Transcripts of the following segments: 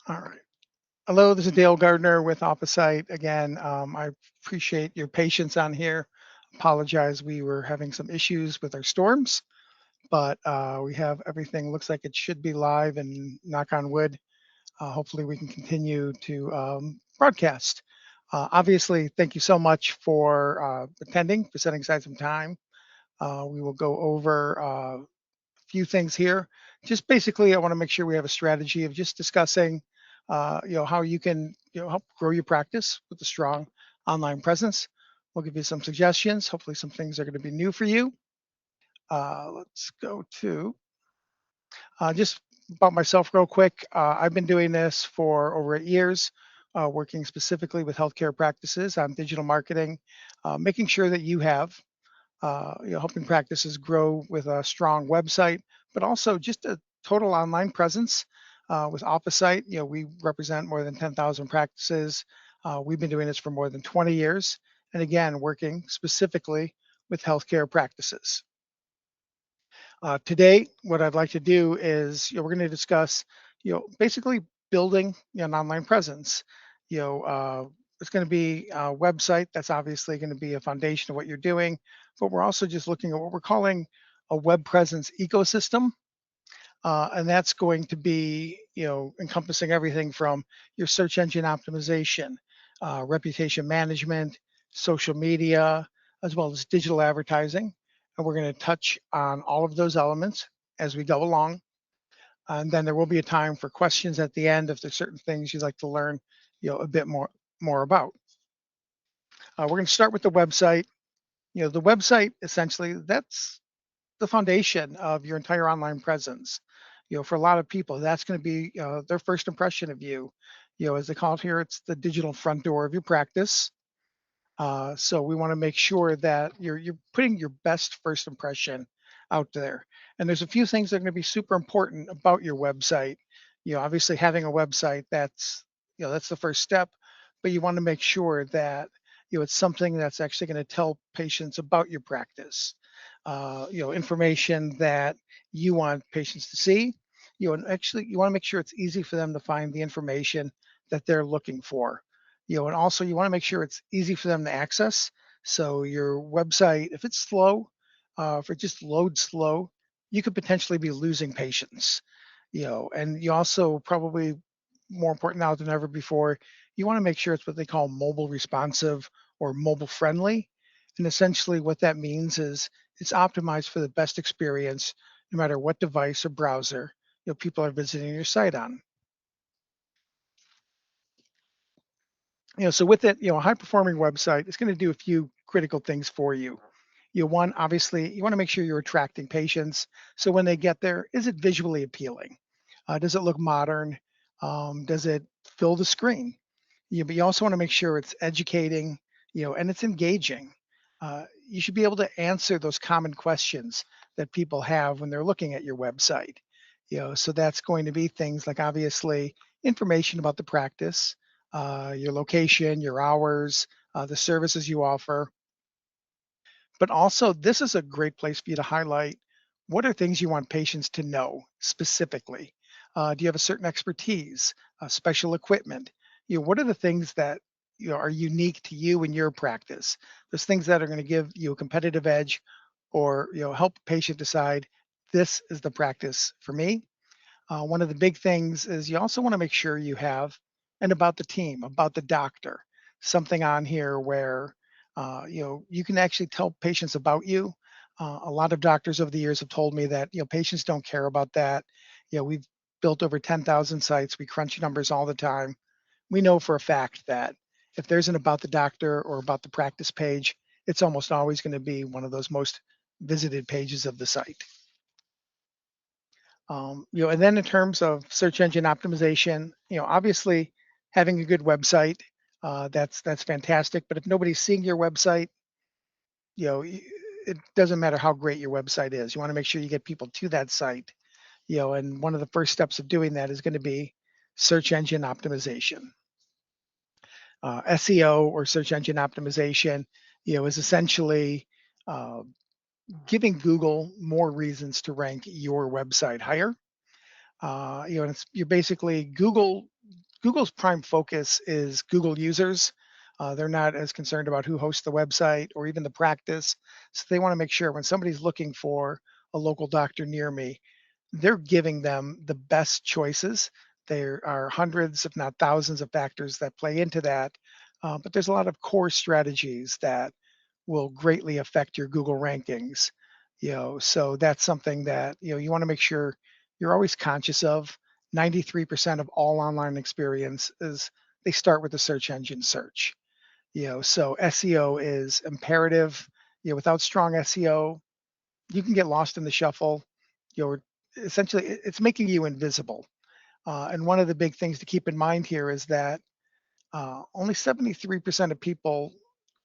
All right. Hello, this is Dale Gardner with Officite again. I appreciate your patience on here. Apologize, we were having some issues with our storms, but we have everything. Looks like it should be live, and knock on wood, hopefully we can continue to broadcast. Obviously, thank you so much for attending, for setting aside some time. We will go over few things here. Just basically, I want to make sure we have a strategy of just discussing, how you can, help grow your practice with a strong online presence. We'll give you some suggestions. Hopefully, some things are going to be new for you. Let's go to just about myself real quick. I've been doing this for over 8 years, working specifically with healthcare practices on digital marketing, making sure that you have helping practices grow with a strong website, but also just a total online presence. With Officite, we represent more than 10,000 practices. We've been doing this for more than 20 years. And again, working specifically with healthcare practices. Today, what I'd like to do is, we're going to discuss, basically building an online presence. You know, uh, it's going to be a website. That's obviously going to be a foundation of what you're doing, but we're also just looking at what we're calling a web presence ecosystem. And that's going to be, encompassing everything from your search engine optimization, reputation management, social media, as well as digital advertising. And we're going to touch on all of those elements as we go along. And then there will be a time for questions at the end if there's certain things you'd like to learn, a bit more about. We're going to start with the website. The website essentially that's the foundation of your entire online presence. For a lot of people, that's going to be their first impression of you. As they call it here, it's the digital front door of your practice. So we want to make sure that you're putting your best first impression out there. And there's a few things that are going to be super important about your website. Obviously having a website that's the first step, but you want to make sure that it's something that's actually going to tell patients about your practice. Information that you want patients to see. And actually you want to make sure it's easy for them to find the information that they're looking for. And also you want to make sure it's easy for them to access. So your website, if it's slow, if it just loads slow, you could potentially be losing patients. And you also probably more important now than ever before, you want to make sure it's what they call mobile responsive or mobile friendly. And essentially what that means is it's optimized for the best experience, no matter what device or browser people are visiting your site on. So with it, a high performing website is going to do a few critical things for you. One, obviously, you want to make sure you're attracting patients. So when they get there, is it visually appealing? Does it look modern? Does it fill the screen? But you also want to make sure it's educating, and it's engaging. You should be able to answer those common questions that people have when they're looking at your website. So that's going to be things like obviously information about the practice, your location, your hours, the services you offer. But also, this is a great place for you to highlight what are things you want patients to know specifically. Do you have a certain expertise, special equipment? What are the things that are unique to you and your practice? Those things that are going to give you a competitive edge, or help a patient decide this is the practice for me. One of the big things is you also want to make sure you have, and about the team, about the doctor, something on here where you can actually tell patients about you. A lot of doctors over the years have told me that patients don't care about that. We've built over 10,000 sites. We crunch numbers all the time. We know for a fact that if there's an about the doctor or about the practice page, it's almost always going to be one of those most visited pages of the site. And then in terms of search engine optimization, obviously having a good website, that's fantastic. But if nobody's seeing your website, it doesn't matter how great your website is. You want to make sure you get people to that site. And one of the first steps of doing that is going to be search engine optimization. SEO or search engine optimization, is essentially uh, giving Google more reasons to rank your website higher. And you're basically Google. Google's prime focus is Google users. They're not as concerned about who hosts the website or even the practice. So they want to make sure when somebody's looking for a local doctor near me, they're giving them the best choices. There are hundreds, if not thousands, of factors that play into that. But there's a lot of core strategies that will greatly affect your Google rankings. So that's something that you want to make sure you're always conscious of. 93% of all online experience is they start with the search engine search. So SEO is imperative. Without strong SEO, you can get lost in the shuffle. You're essentially it's making you invisible. And one of the big things to keep in mind here is that only 73% of people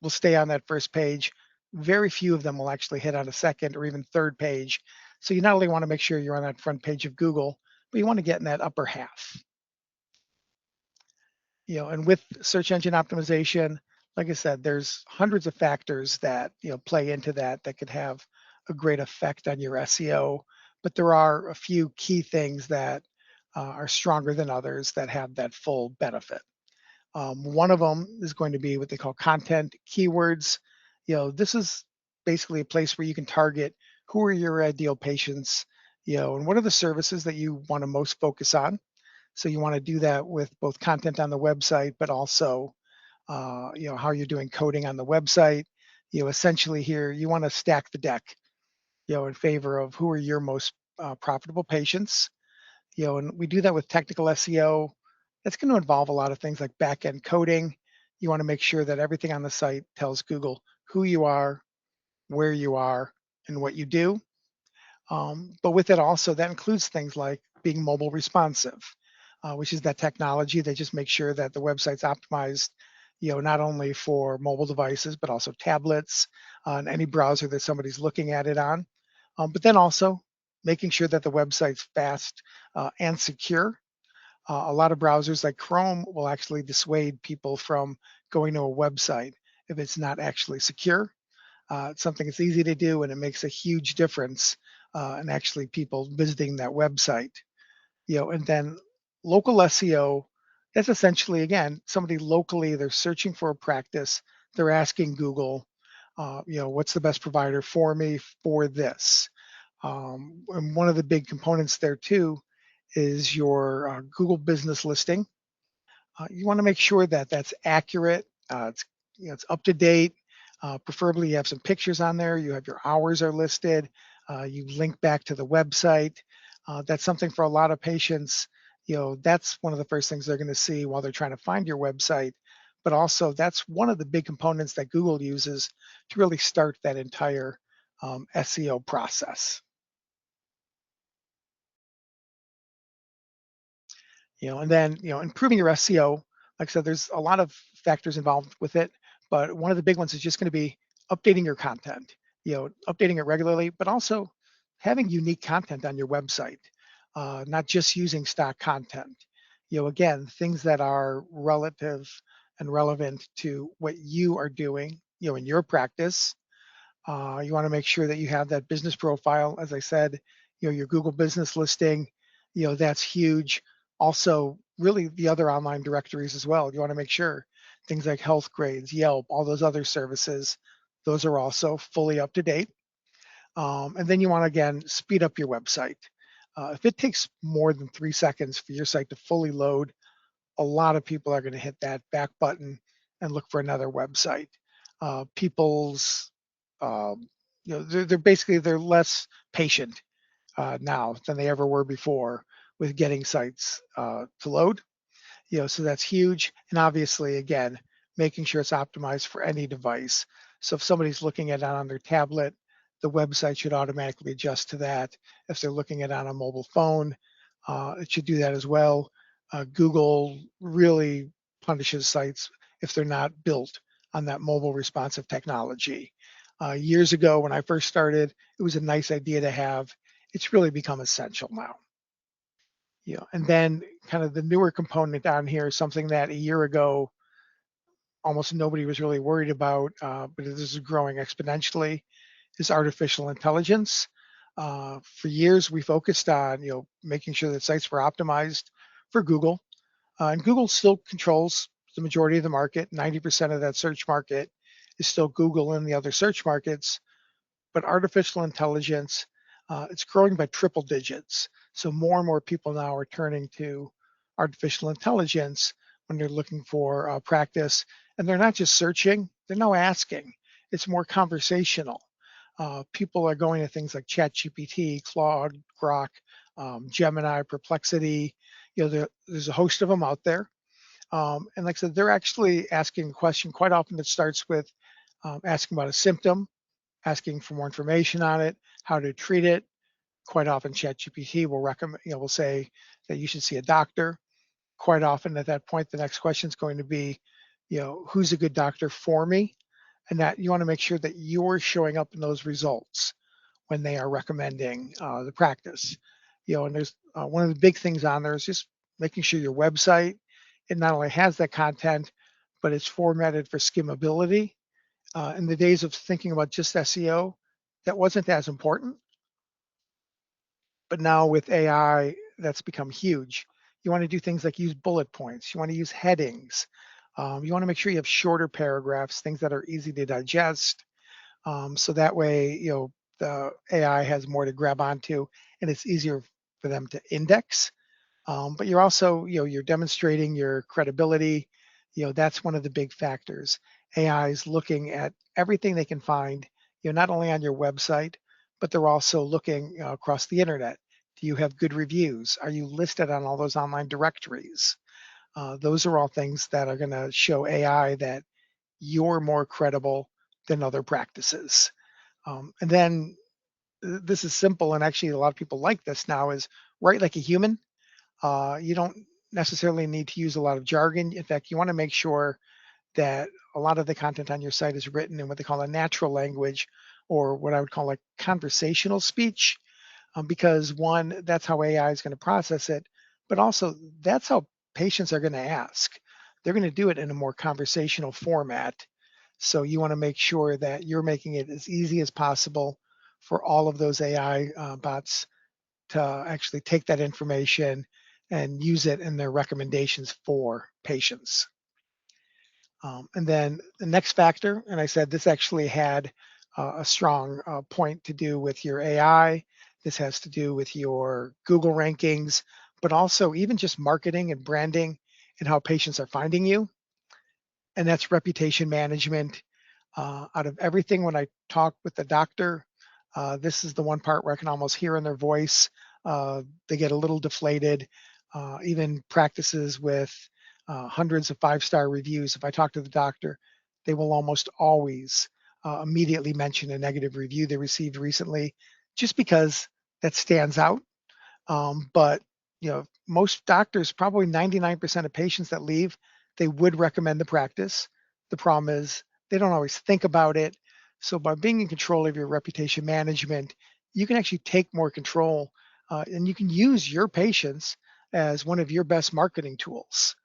will stay on that first page. Very few of them will actually hit on a second or even third page. So you not only want to make sure you're on that front page of Google, but you want to get in that upper half. And with search engine optimization, like I said, there's hundreds of factors that play into that could have a great effect on your SEO. But there are a few key things that are stronger than others that have that full benefit. One of them is going to be what they call content keywords. This is basically a place where you can target who are your ideal patients, and what are the services that you want to most focus on. So you want to do that with both content on the website, but also, how you're doing coding on the website. Essentially here, you want to stack the deck, in favor of who are your most profitable patients. And we do that with technical SEO. That's going to involve a lot of things like back-end coding. You want to make sure that everything on the site tells Google who you are, where you are, and what you do. But with it also, that includes things like being mobile responsive, which is that technology that just makes sure that the website's optimized, not only for mobile devices, but also tablets and any browser that somebody's looking at it on. But then also making sure that the website's fast and secure. A lot of browsers like Chrome will actually dissuade people from going to a website if it's not actually secure. It's something that's easy to do, and it makes a huge difference in actually people visiting that website. And then local SEO, that's essentially, again, somebody locally, they're searching for a practice, they're asking Google, what's the best provider for me for this? And one of the big components there too is your Google business listing. You want to make sure that that's accurate. It's up to date. Preferably, you have some pictures on there. You have your hours are listed. You link back to the website. That's something for a lot of patients. That's one of the first things they're going to see while they're trying to find your website. But also, that's one of the big components that Google uses to really start that entire SEO process. And then improving your SEO. Like I said, there's a lot of factors involved with it, but one of the big ones is just going to be updating your content. Updating it regularly, but also having unique content on your website, not just using stock content. Again, things that are relative and relevant to what you are doing in your practice. You want to make sure that you have that business profile. As I said, your Google business listing, that's huge. Also, really the other online directories as well. You want to make sure things like health grades, Yelp, all those other services, those are also fully up to date. And then you want to, again, speed up your website. If it takes more than 3 seconds for your site to fully load, a lot of people are going to hit that back button and look for another website. People's, they're basically they're less patient now than they ever were before with getting sites to load. So that's huge. And obviously, again, making sure it's optimized for any device. So if somebody's looking at it on their tablet, the website should automatically adjust to that. If they're looking at it on a mobile phone, it should do that as well. Google really punishes sites if they're not built on that mobile responsive technology. Years ago, when I first started, it was a nice idea to have. It's really become essential now. And then kind of the newer component on here is something that a year ago almost nobody was really worried about, but this is growing exponentially, is artificial intelligence. For years, we focused on making sure that sites were optimized for Google. And Google still controls the majority of the market. 90% of that search market is still Google and the other search markets. But artificial intelligence, it's growing by triple digits. So more and more people now are turning to artificial intelligence when they're looking for practice. And they're not just searching, they're now asking. It's more conversational. People are going to things like ChatGPT, Claude, Grok, Gemini, Perplexity. There's a host of them out there. And like I said, they're actually asking a question quite often that starts with asking about a symptom, asking for more information on it, how to treat it. Quite often, ChatGPT will recommend, will say that you should see a doctor. Quite often, at that point, the next question is going to be, who's a good doctor for me, and that you want to make sure that you're showing up in those results when they are recommending the practice. And there's one of the big things on there is just making sure your website, it not only has that content, but it's formatted for skimmability. In the days of thinking about just SEO, that wasn't as important. But now with AI, that's become huge. You want to do things like use bullet points. You want to use headings. You want to make sure you have shorter paragraphs, things that are easy to digest. So that way, the AI has more to grab onto and it's easier for them to index. But you're also, you're demonstrating your credibility. That's one of the big factors. AI is looking at everything they can find, not only on your website, but they're also looking across the internet. Do you have good reviews? Are you listed on all those online directories? Those are all things that are going to show AI that you're more credible than other practices. And then this is simple, and actually a lot of people like this now, is write like a human. You don't necessarily need to use a lot of jargon. In fact, you want to make sure that a lot of the content on your site is written in what they call a natural language, or what I would call like conversational speech, because one, that's how AI is going to process it, but also that's how patients are going to ask. They're going to do it in a more conversational format. So you want to make sure that you're making it as easy as possible for all of those AI bots to actually take that information and use it in their recommendations for patients. And then the next factor, and I said this actually had a strong point to do with your AI. This has to do with your Google rankings, but also even just marketing and branding and how patients are finding you. And that's reputation management. Out of everything, when I talk with the doctor, this is the one part where I can almost hear in their voice. They get a little deflated. Even practices with hundreds of five-star reviews, if I talk to the doctor, they will almost always immediately mention a negative review they received recently, just because that stands out. But most doctors, probably 99% of patients that leave, they would recommend the practice. The problem is they don't always think about it. So by being in control of your reputation management, you can actually take more control, and you can use your patients as one of your best marketing tools.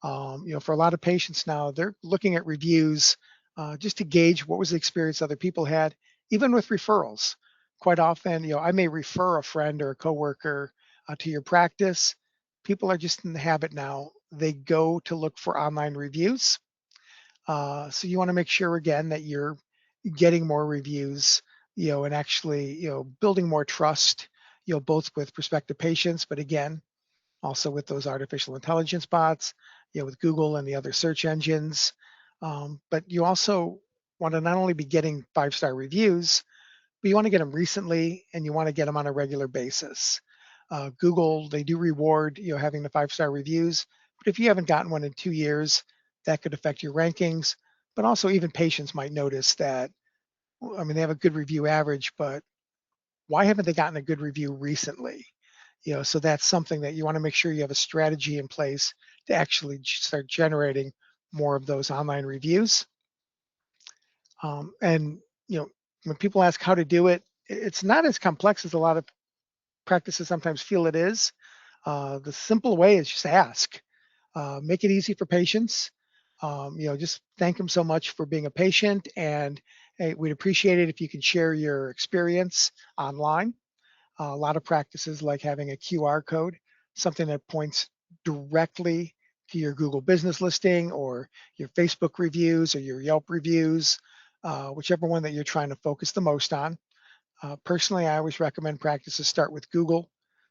For a lot of patients now, they're looking at reviews just to gauge what was the experience other people had, even with referrals. Quite often, I may refer a friend or a coworker to your practice. People are just in the habit now. They go to look for online reviews. So you want to make sure again that you're getting more reviews, and actually, building more trust, both with prospective patients, but again, also with those artificial intelligence bots, with Google and the other search engines. But you also want to not only be getting five-star reviews, but you want to get them recently and you want to get them on a regular basis. Google, they do reward, having the five-star reviews, but if you haven't gotten one in 2 years, that could affect your rankings. But also even patients might notice that, I mean, they have a good review average, but why haven't they gotten a good review recently? So that's something that you want to make sure you have a strategy in place to actually start generating more of those online reviews. And when people ask how to do it, it's not as complex as a lot of practices sometimes feel it is. The simple way is just ask. Make it easy for patients. Just thank them so much for being a patient, and hey, we'd appreciate it if you can share your experience online. A lot of practices like having a QR code, something that points directly to your Google business listing or your Facebook reviews or your Yelp reviews, whichever one that you're trying to focus the most on. Personally, I always recommend practices start with Google,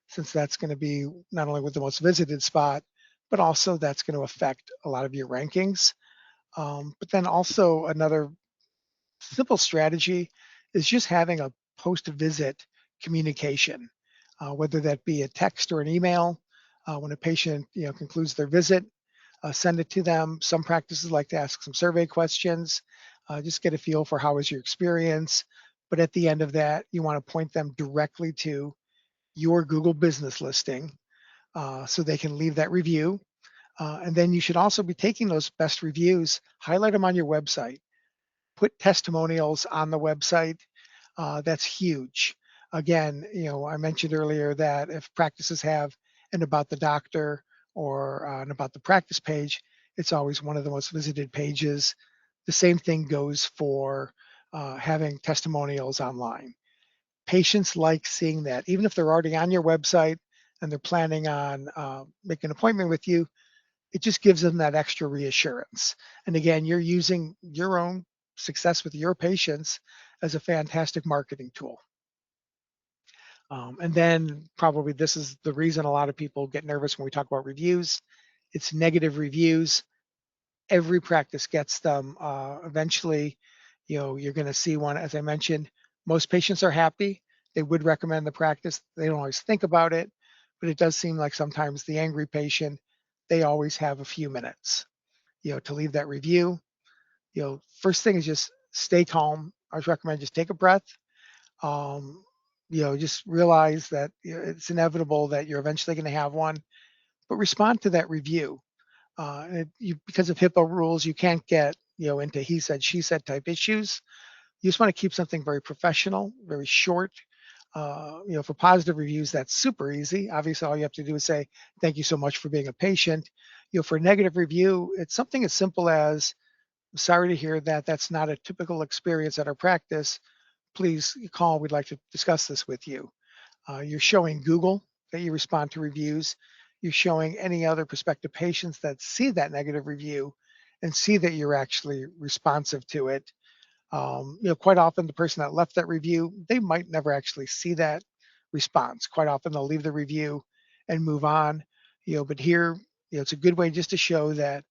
since that's going to be not only with the most visited spot, but also that's going to affect a lot of your rankings. But then also another simple strategy is just having a post-visit communication, whether that be a text or an email. When a patient concludes their visit, send it to them. Some practices like to ask some survey questions, just get a feel for how was your experience. But at the end of that, you want to point them directly to your Google business listing so they can leave that review. And then you should also be taking those best reviews, highlight them on your website, put testimonials on the website. That's huge. Again, I mentioned earlier that if practices have an about the doctor or an about the practice page, it's always one of the most visited pages. The same thing goes for having testimonials online. Patients like seeing that, even if they're already on your website and they're planning on making an appointment with you, it just gives them that extra reassurance. And again, you're using your own success with your patients as a fantastic marketing tool. And then probably this is the reason a lot of people get nervous when we talk about reviews. It's negative reviews. Every practice gets them. Eventually, you're going to see one. As I mentioned, most patients are happy. They would recommend the practice. They don't always think about it, but it does seem like sometimes the angry patient, they always have a few minutes to leave that review. First thing is just stay calm. I always recommend just take a breath. Um, just realize that it's inevitable that you're eventually going to have one, but respond to that review. Because of HIPAA rules, you can't get into he said, she said type issues. You just want to keep something very professional, very short. For positive reviews, that's super easy. Obviously, all you have to do is say, thank you so much for being a patient. For a negative review, it's something as simple as, sorry to hear that. That's not a typical experience at our practice. Please call. We'd like to discuss this with you. You're showing Google that you respond to reviews. You're showing any other prospective patients that see that negative review and see that you're actually responsive to it. Quite often the person that left that review, they might never actually see that response. Quite often they'll leave the review and move on. But here, it's a good way just to show that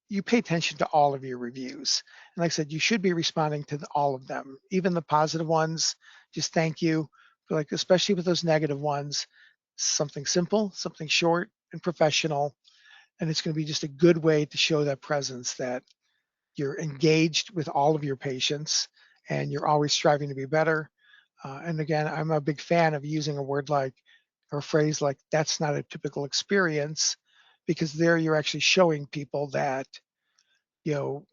you pay attention to all of your reviews. And like I said, you should be responding to all of them, even the positive ones. Just thank you. But like, especially with those negative ones, something simple, something short and professional. And it's going to be just a good way to show that presence that you're engaged with all of your patients and you're always striving to be better. And again, I'm a big fan of using a word like, or a phrase like, that's not a typical experience, because there you're actually showing people that, you know,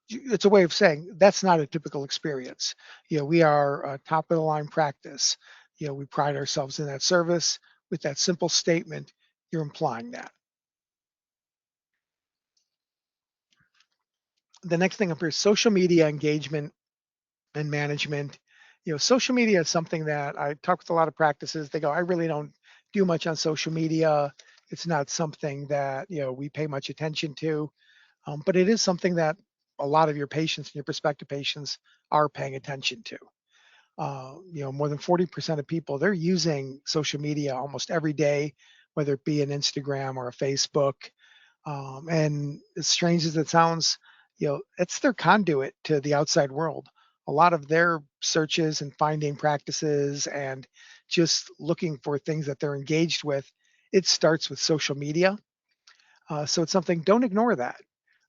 it's a way of saying that's not a typical experience. We are a top of the line practice. We pride ourselves in that service. With that simple statement, you're implying that. The next thing up here is social media engagement and management. Social media is something that I talk with a lot of practices. They go, I really don't do much on social media. It's not something that, we pay much attention to. But it is something that a lot of your patients and your prospective patients are paying attention to. More than 40% of people, they're using social media almost every day, whether it be an Instagram or a Facebook. And as strange as it sounds, it's their conduit to the outside world. A lot of their searches and finding practices and just looking for things that they're engaged with, it starts with social media. So it's something, don't ignore that.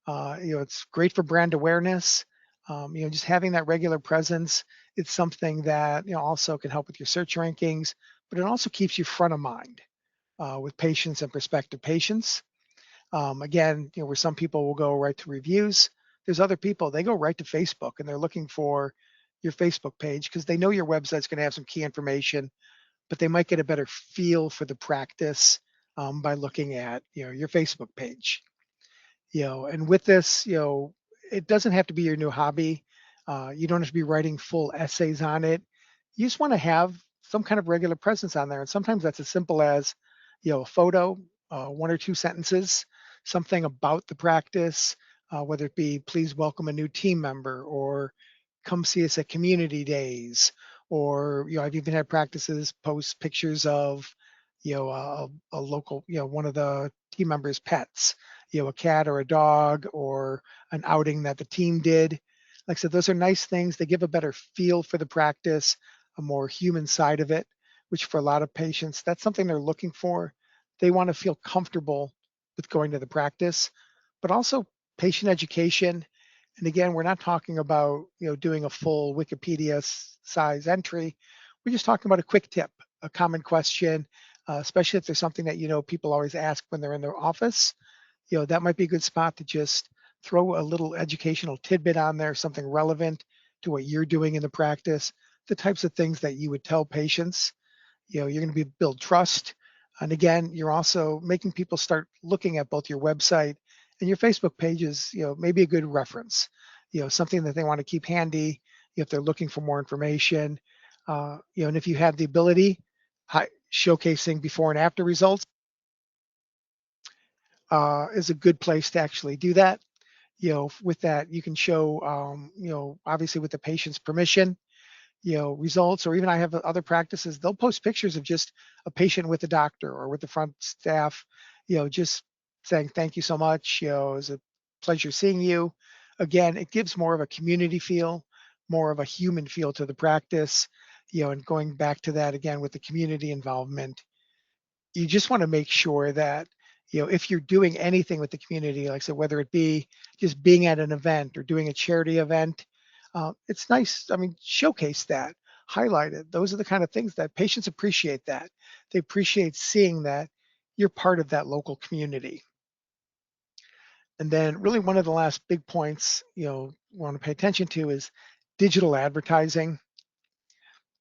It's great for brand awareness. Just having that regular presence, it's something that, also can help with your search rankings, but it also keeps you front of mind with patients and prospective patients. Again, where some people will go right to reviews, there's other people, they go right to Facebook and they're looking for your Facebook page because they know your website's going to have some key information, but they might get a better feel for the practice by looking at, your Facebook page. And with this, it doesn't have to be your new hobby. You don't have to be writing full essays on it. You just want to have some kind of regular presence on there. And sometimes that's as simple as, a photo, one or two sentences, something about the practice, whether it be please welcome a new team member or come see us at community days, or I've even had practices post pictures of a local, one of the team members' pets, a cat or a dog or an outing that the team did. Like I said, those are nice things. They give a better feel for the practice, a more human side of it, which for a lot of patients, that's something they're looking for. They want to feel comfortable with going to the practice, but also patient education. And again, we're not talking about, doing a full Wikipedia size entry. We're just talking about a quick tip, a common question, especially if there's something that, people always ask when they're in their office. That might be a good spot to just throw a little educational tidbit on there, something relevant to what you're doing in the practice, the types of things that you would tell patients. You're going to build trust. And again, you're also making people start looking at both your website and your Facebook pages, maybe a good reference, something that they want to keep handy if they're looking for more information. And if you have the ability, showcasing before and after results is a good place to actually do that. With that, you can show, obviously with the patient's permission, results, or even I have other practices, they'll post pictures of just a patient with the doctor or with the front staff, just saying, thank you so much. It was a pleasure seeing you. Again, it gives more of a community feel, more of a human feel to the practice, and going back to that again with the community involvement, you just want to make sure that if you're doing anything with the community, like I said, whether it be just being at an event or doing a charity event, it's nice. I mean, showcase that, highlight it. Those are the kind of things that patients appreciate. That they appreciate seeing that you're part of that local community. And then really one of the last big points want to pay attention to is digital advertising.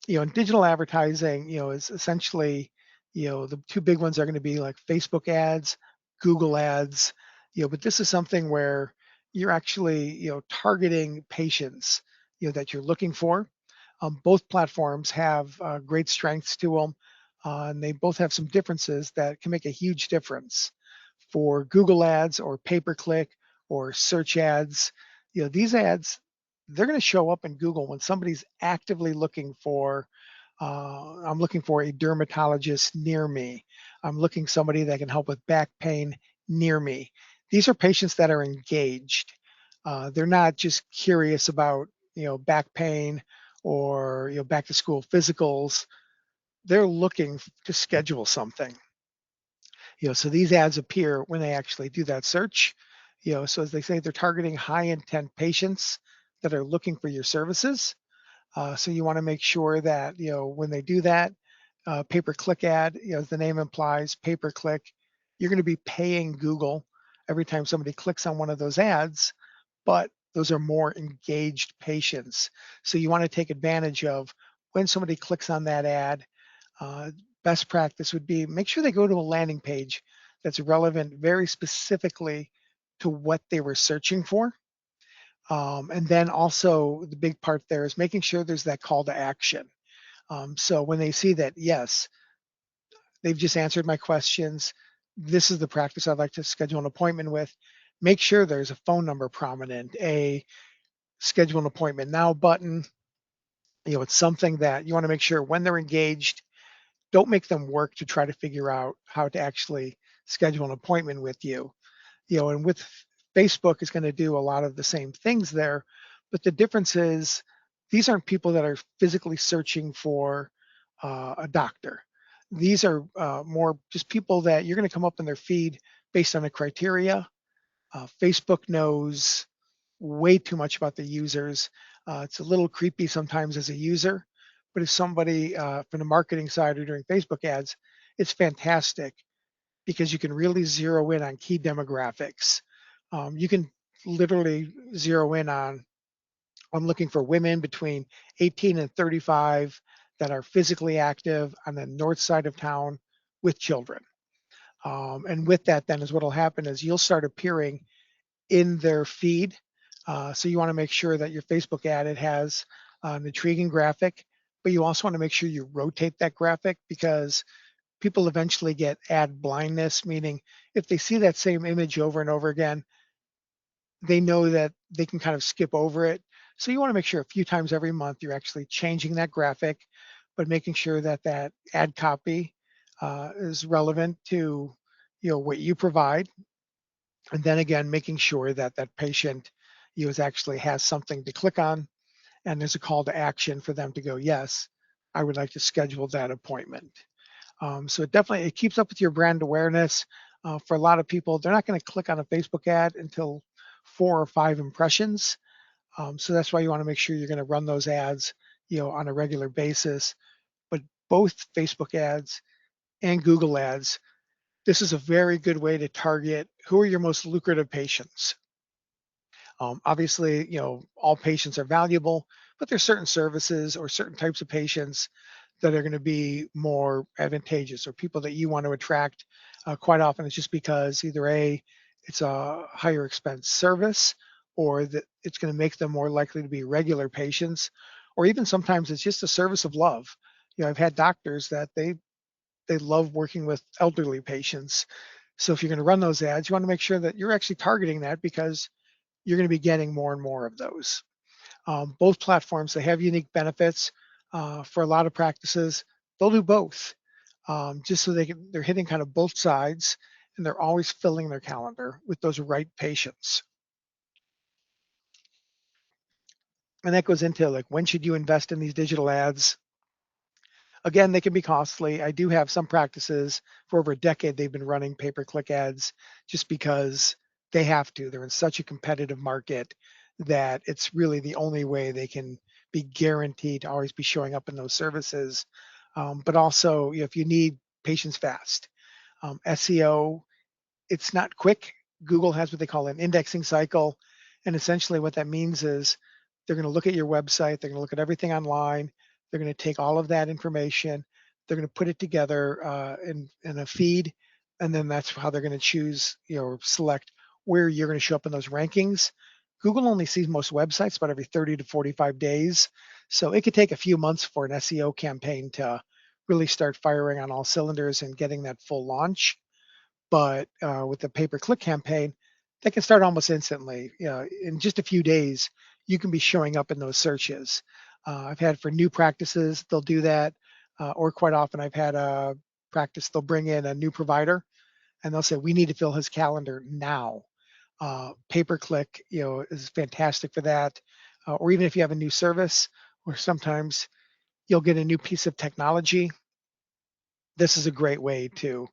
And digital advertising, is essentially, the two big ones are going to be like Facebook ads, Google ads, but this is something where you're actually, targeting patients, that you're looking for. Both platforms have great strengths to them, and they both have some differences that can make a huge difference. For Google ads or pay-per-click or search ads, these ads, they're going to show up in Google when somebody's actively looking for, I'm looking for a dermatologist near me. I'm looking somebody that can help with back pain near me. These are patients that are engaged. They're not just curious about, back pain or, back to school physicals. They're looking to schedule something. So these ads appear when they actually do that search. So as they say, they're targeting high intent patients that are looking for your services. So you want to make sure that, when they do that, pay-per-click ad, as the name implies, pay-per-click, you're going to be paying Google every time somebody clicks on one of those ads, but those are more engaged patients. So you want to take advantage of when somebody clicks on that ad. uh, Best practice would be make sure they go to a landing page that's relevant very specifically to what they were searching for. And then also the big part there is making sure there's that call to action. So when they see that, yes, they've just answered my questions, this is the practice I'd like to schedule an appointment with, make sure there's a phone number prominent, a schedule an appointment now button. It's something that you want to make sure when they're engaged, don't make them work to try to figure out how to actually schedule an appointment with you. And with Facebook is going to do a lot of the same things there, but the difference is these aren't people that are physically searching for a doctor. These are more just people that you're going to come up in their feed based on a criteria. Facebook knows way too much about the users. It's a little creepy sometimes as a user, but if somebody from the marketing side are doing Facebook ads, it's fantastic because you can really zero in on key demographics. You can literally zero in on, I'm looking for women between 18 and 35 that are physically active on the north side of town with children. And with that, then is what will happen is you'll start appearing in their feed. So you want to make sure that your Facebook ad, it has an intriguing graphic, but you also want to make sure you rotate that graphic because people eventually get ad blindness, meaning if they see that same image over and over again, they know that they can kind of skip over it. So you want to make sure a few times every month you're actually changing that graphic, but making sure that that ad copy is relevant to what you provide, and then again making sure that that patient is actually has something to click on, and there's a call to action for them to go, yes, I would like to schedule that appointment. So it keeps up with your brand awareness. For a lot of people, they're not going to click on a Facebook ad until 4 or 5 impressions. So that's why you want to make sure you're going to run those ads, on a regular basis. But both Facebook ads and Google ads, this is a very good way to target who are your most lucrative patients. Obviously, all patients are valuable, but there's certain services or certain types of patients that are going to be more advantageous, or people that you want to attract. Quite often, it's just because either A, it's a higher expense service, or that it's going to make them more likely to be regular patients, or even sometimes it's just a service of love. I've had doctors that they love working with elderly patients. So if you're going to run those ads, you want to make sure that you're actually targeting that, because you're going to be getting more and more of those. Both platforms, they have unique benefits. For a lot of practices, they'll do both, just so they're hitting kind of both sides, and they're always filling their calendar with those right patients. And that goes into like, when should you invest in these digital ads? Again, they can be costly. I do have some practices for over a decade, they've been running pay-per-click ads just because they have to. They're in such a competitive market that it's really the only way they can be guaranteed to always be showing up in those services. But also, if you need patients fast, SEO, it's not quick. Google has what they call an indexing cycle. And essentially what that means is they're going to look at your website, they're going to look at everything online, they're going to take all of that information, they're going to put it together in a feed, and then that's how they're going to choose, select where you're going to show up in those rankings. Google only sees most websites about every 30 to 45 days. So it could take a few months for an SEO campaign to really start firing on all cylinders and getting that full launch. But with the pay-per-click campaign, that can start almost instantly. In just a few days, you can be showing up in those searches. I've had for new practices, they'll do that, or quite often I've had a practice, they'll bring in a new provider and they'll say, we need to fill his calendar now. Pay-per-click, is fantastic for that. Or even if you have a new service, or sometimes you'll get a new piece of technology, this is a great way to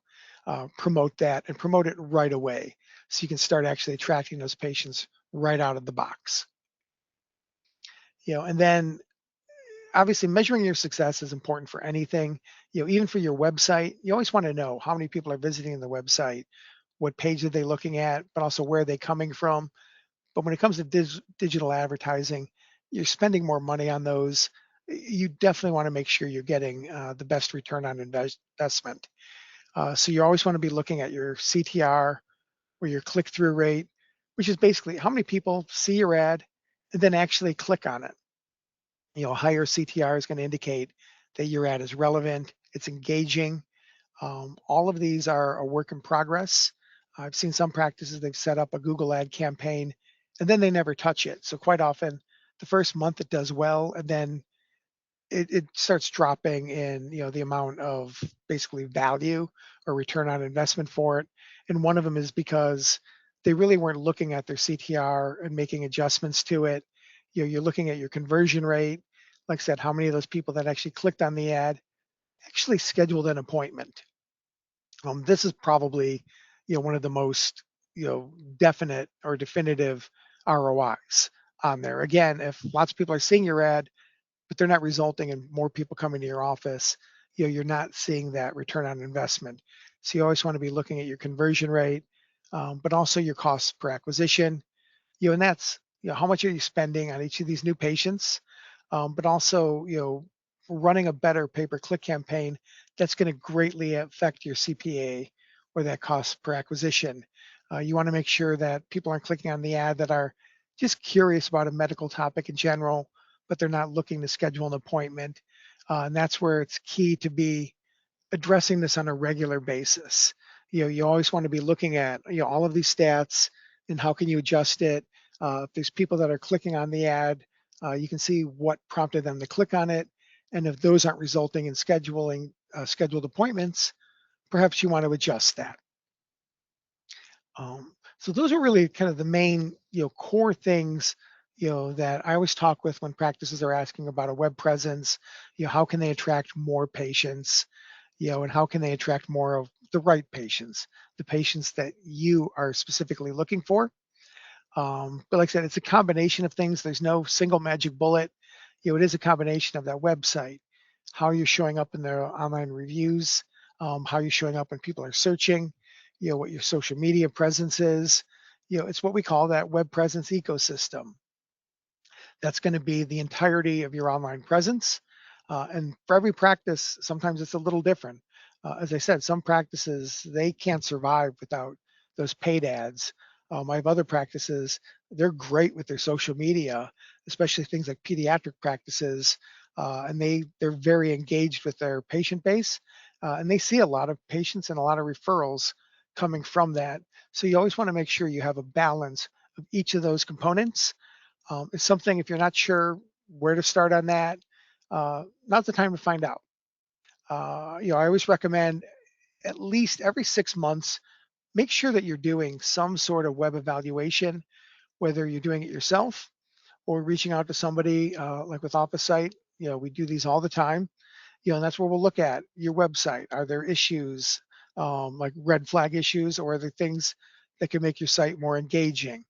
promote that and promote it right away, so you can start actually attracting those patients right out of the box. And then obviously measuring your success is important for anything. Even for your website, you always want to know how many people are visiting the website, what page are they looking at, but also where are they coming from. But when it comes to digital advertising, you're spending more money on those. You definitely want to make sure you're getting the best return on investment. So you always want to be looking at your CTR, or your click-through rate, which is basically how many people see your ad and then actually click on it. Higher CTR is going to indicate that your ad is relevant, it's engaging. All of these are a work in progress. I've seen some practices, they've set up a Google ad campaign and then they never touch it. So quite often, the first month it does well, and then it starts dropping in, the amount of basically value or return on investment for it. And one of them is because they really weren't looking at their CTR and making adjustments to it. You're looking at your conversion rate. Like I said, how many of those people that actually clicked on the ad actually scheduled an appointment. This is probably, one of the most, definite or definitive ROIs on there. Again, if lots of people are seeing your ad, but they're not resulting in more people coming to your office, you're not seeing that return on investment. So you always want to be looking at your conversion rate, but also your cost per acquisition. And that's, how much are you spending on each of these new patients, but also, running a better pay-per-click campaign that's going to greatly affect your CPA, or that cost per acquisition. You want to make sure that people aren't clicking on the ad that are just curious about a medical topic in general, but they're not looking to schedule an appointment. And that's where it's key to be addressing this on a regular basis. You always want to be looking at all of these stats and how can you adjust it. If there's people that are clicking on the ad, you can see what prompted them to click on it, and if those aren't resulting in scheduling scheduled appointments, perhaps you want to adjust that. So those are really kind of the main, core things, that I always talk with when practices are asking about a web presence. How can they attract more patients? And how can they attract more of the right patients, the patients that you are specifically looking for. But like I said, it's a combination of things. There's no single magic bullet. It is a combination of that website, how you're showing up in their online reviews, how you're showing up when people are searching, what your social media presence is. It's what we call that web presence ecosystem. That's going to be the entirety of your online presence. And for every practice, sometimes it's a little different. As I said, some practices, they can't survive without those paid ads. I have other practices, they're great with their social media, especially things like pediatric practices. And they're very engaged with their patient base. And they see a lot of patients and a lot of referrals coming from that. So you always want to make sure you have a balance of each of those components. It's something, if you're not sure where to start on that, not the time to find out. I always recommend at least every 6 months, make sure that you're doing some sort of web evaluation, whether you're doing it yourself or reaching out to somebody like with Officite. We do these all the time. And that's where we'll look at your website. Are there issues, like red flag issues, or are there things that can make your site more engaging?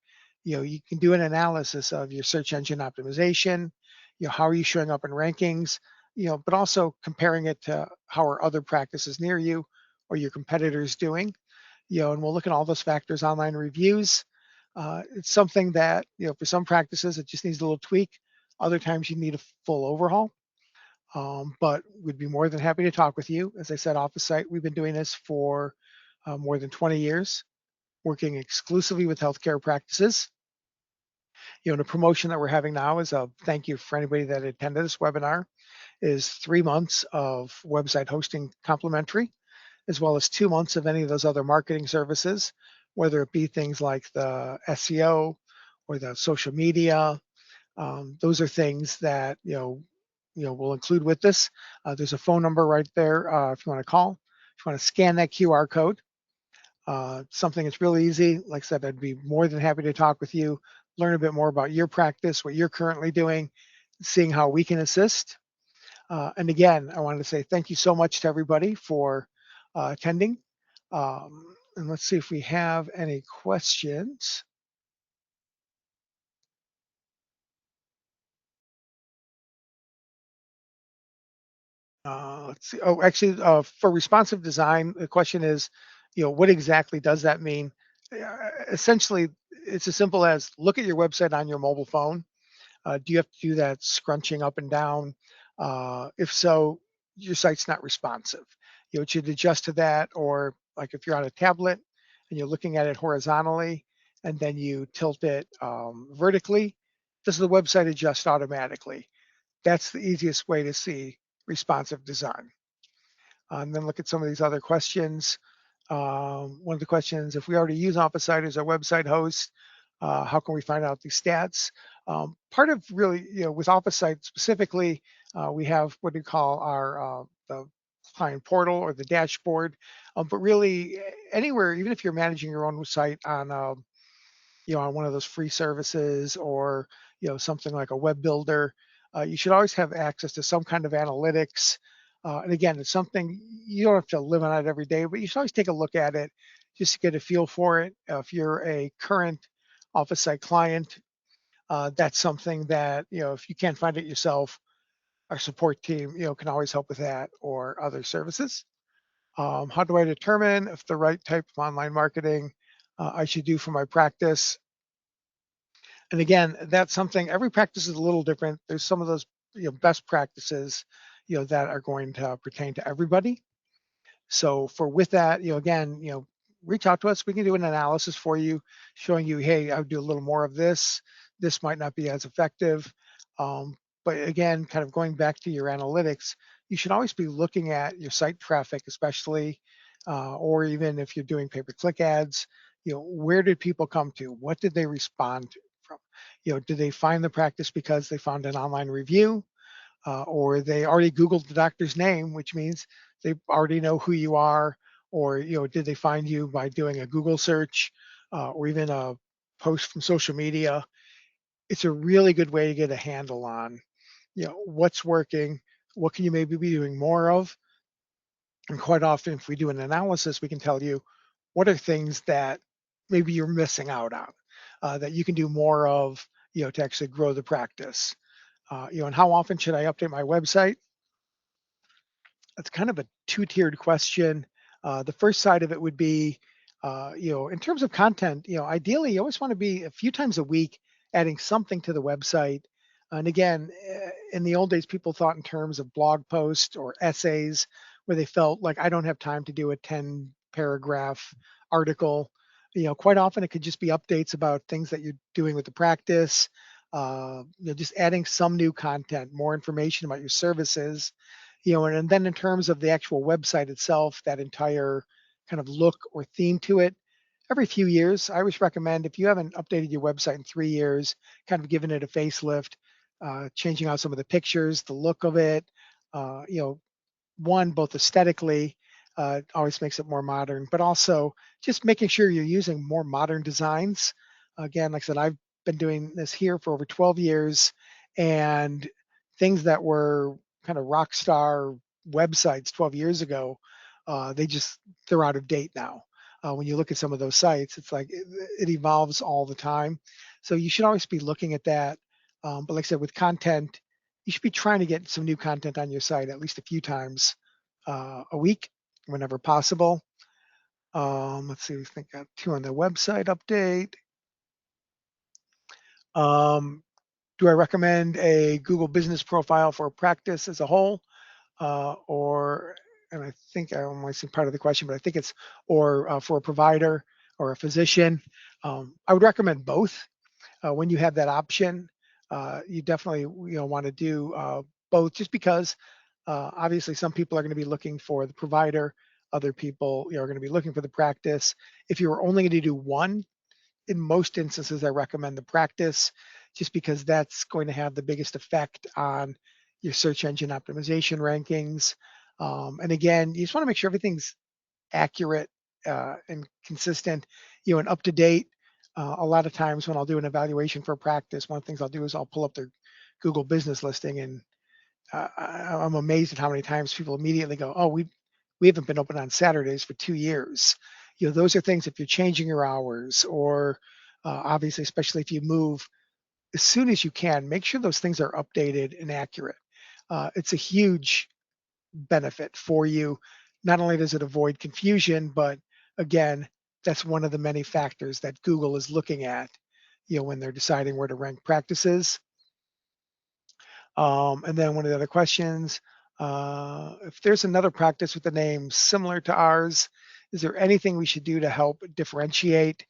You can do an analysis of your search engine optimization. How are you showing up in rankings? But also comparing it to how are other practices near you or your competitors doing. And we'll look at all those factors. Online reviews. It's something that for some practices it just needs a little tweak. Other times you need a full overhaul. But we'd be more than happy to talk with you. As I said, Officite, we've been doing this for more than 20 years, working exclusively with healthcare practices. The promotion that we're having now is a thank you for anybody that attended this webinar is 3 months of website hosting complimentary, as well as 2 months of any of those other marketing services, whether it be things like the SEO or the social media. Those are things that we'll include with this. There's a phone number right there if you want to call. If you want to scan that QR code, something that's really easy. Like I said, I'd be more than happy to talk with you, learn a bit more about your practice, what you're currently doing, seeing how we can assist. And again, I wanted to say thank you so much to everybody for attending. And let's see if we have any questions. Let's see. Oh, actually, for responsive design, the question is, what exactly does that mean? Essentially, it's as simple as look at your website on your mobile phone. Do you have to do that scrunching up and down? If so, your site's not responsive. It should adjust to that, or like if you're on a tablet and you're looking at it horizontally and then you tilt it vertically, does the website adjust automatically? That's the easiest way to see responsive design. And then look at some of these other questions. One of the questions, if we already use Officite as our website host, how can we find out these stats? Part of really, with Officite specifically, we have what we call our the client portal or the dashboard. But really, anywhere, even if you're managing your own site on on one of those free services or something like a web builder, you should always have access to some kind of analytics. And again, it's something you don't have to live on it every day, but you should always take a look at it just to get a feel for it. If you're a current Officite client, that's something that if you can't find it yourself, our support team can always help with that or other services. How do I determine if the right type of online marketing I should do for my practice? And again, that's something, every practice is a little different. There's some of those best practices that are going to pertain to everybody. So for with that, again, reach out to us. We can do an analysis for you, showing you, hey, I would do a little more of this. This might not be as effective. But again, kind of going back to your analytics, you should always be looking at your site traffic, especially, or even if you're doing pay-per-click ads, where did people come to? What did they respond to from? Did they find the practice because they found an online review, or they already Googled the doctor's name, which means they already know who you are, or did they find you by doing a Google search, or even a post from social media? It's a really good way to get a handle on, what's working, what can you maybe be doing more of, and quite often, if we do an analysis, we can tell you what are things that maybe you're missing out on, that you can do more of, to actually grow the practice. And how often should I update my website? That's kind of a two-tiered question. The first side of it would be, in terms of content, ideally you always want to be a few times a week adding something to the website. And again, in the old days, people thought in terms of blog posts or essays where they felt like I don't have time to do a 10 paragraph article. Quite often it could just be updates about things that you're doing with the practice, just adding some new content, more information about your services, and then in terms of the actual website itself, that entire kind of look or theme to it, every few years, I always recommend if you haven't updated your website in 3 years, kind of giving it a facelift, changing out some of the pictures, the look of it, one, both aesthetically, always makes it more modern, but also just making sure you're using more modern designs. Again, like I said, I've been doing this here for over 12 years, and things that were kind of rock star websites 12 years ago, they're out of date now. When you look at some of those sites, it's like it evolves all the time. So you should always be looking at that. But like I said, with content, you should be trying to get some new content on your site at least a few times a week, whenever possible. Let's see, I think I got two on the website update. Um, do I recommend a Google business profile for practice as a whole? Or, and I think I only see part of the question, but I think it's, or for a provider or a physician. I would recommend both. When you have that option, you definitely want to do both, just because obviously some people are going to be looking for the provider, other people are going to be looking for the practice. If you were only going to do one, in most instances, I recommend the practice, just because that's going to have the biggest effect on your search engine optimization rankings. And again, you just want to make sure everything's accurate and consistent, and up to date. A lot of times when I'll do an evaluation for a practice, one of the things I'll do is I'll pull up their Google business listing, and I'm amazed at how many times people immediately go, "Oh, we haven't been open on Saturdays for 2 years." Those are things, if you're changing your hours, or obviously, especially if you move, as soon as you can, make sure those things are updated and accurate. It's a huge benefit for you. Not only does it avoid confusion, but again, that's one of the many factors that Google is looking at, when they're deciding where to rank practices. And then one of the other questions, if there's another practice with a name similar to ours, is there anything we should do to help differentiate?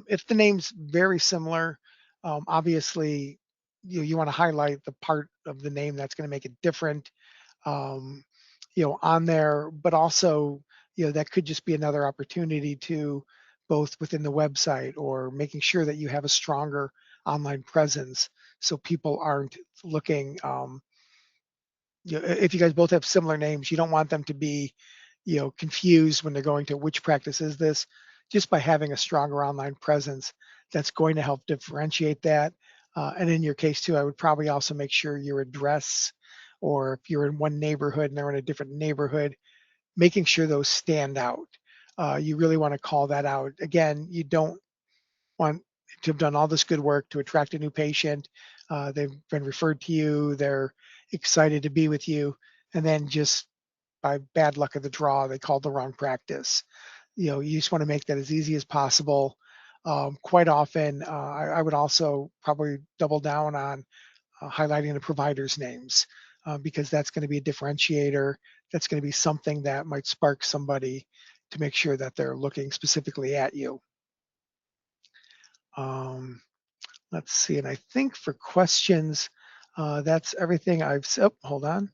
If the name's very similar, obviously you want to highlight the part of the name that's going to make it different, um, on there, but also, that could just be another opportunity to, both within the website or making sure that you have a stronger online presence, so people aren't looking, if you guys both have similar names, you don't want them to be, confused when they're going to which practice is this. Just by having a stronger online presence, that's going to help differentiate that. And in your case too, I would probably also make sure your address, or if you're in one neighborhood and they're in a different neighborhood, making sure those stand out. You really want to call that out. Again, you don't want to have done all this good work to attract a new patient. They've been referred to you. They're excited to be with you. And then just by bad luck of the draw, they called the wrong practice. You just want to make that as easy as possible. Quite often, I would also probably double down on highlighting the providers' names, because that's going to be a differentiator. That's going to be something that might spark somebody to make sure that they're looking specifically at you. Um, let's see, and I think for questions, that's everything I've said. Oh, hold on.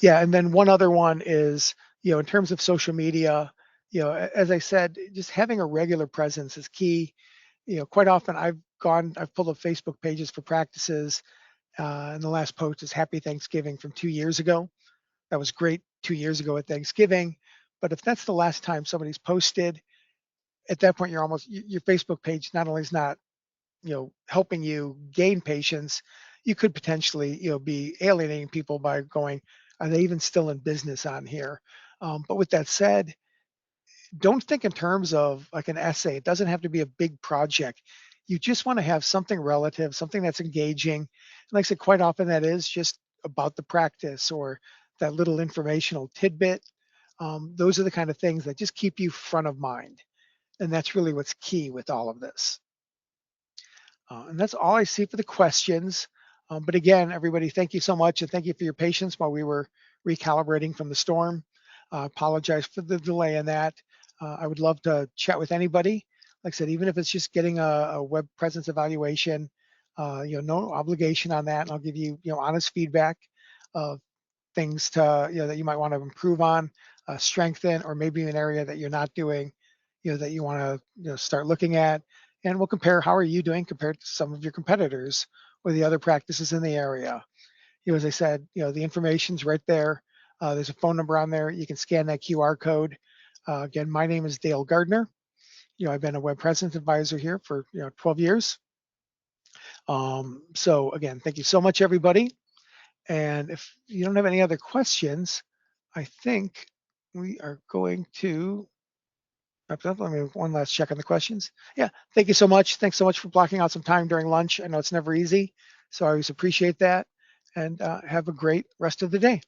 Yeah, and then one other one is, in terms of social media, as I said, just having a regular presence is key. Quite often I've pulled up Facebook pages for practices, and the last post is Happy Thanksgiving from 2 years ago. That was great 2 years ago at Thanksgiving. But if that's the last time somebody's posted, at that point, your Facebook page not only is not, helping you gain patients, you could potentially, be alienating people by going, are they even still in business on here? But with that said, don't think in terms of like an essay. It doesn't have to be a big project. You just want to have something relative, something that's engaging. And like I said, quite often that is just about the practice or that little informational tidbit. Those are the kind of things that just keep you front of mind. And that's really what's key with all of this. And that's all I see for the questions. But again, everybody, thank you so much. And thank you for your patience while we were recalibrating from the storm. Apologize for the delay in that. I would love to chat with anybody. Like I said, even if it's just getting a web presence evaluation, no obligation on that. And I'll give you, honest feedback of things to, that you might want to improve on, strengthen, or maybe an area that you're not doing, that you want to, start looking at. And we'll compare how are you doing compared to some of your competitors or the other practices in the area. As I said, the information's right there. There's a phone number on there. You can scan that QR code. Again, my name is Dale Gardner. I've been a web presence advisor here for 12 years. So again, thank you so much, everybody. And if you don't have any other questions, I think we are going to wrap it up. Let me one last check on the questions. Yeah, thank you so much. Thanks so much for blocking out some time during lunch. I know it's never easy, so I always appreciate that. And have a great rest of the day.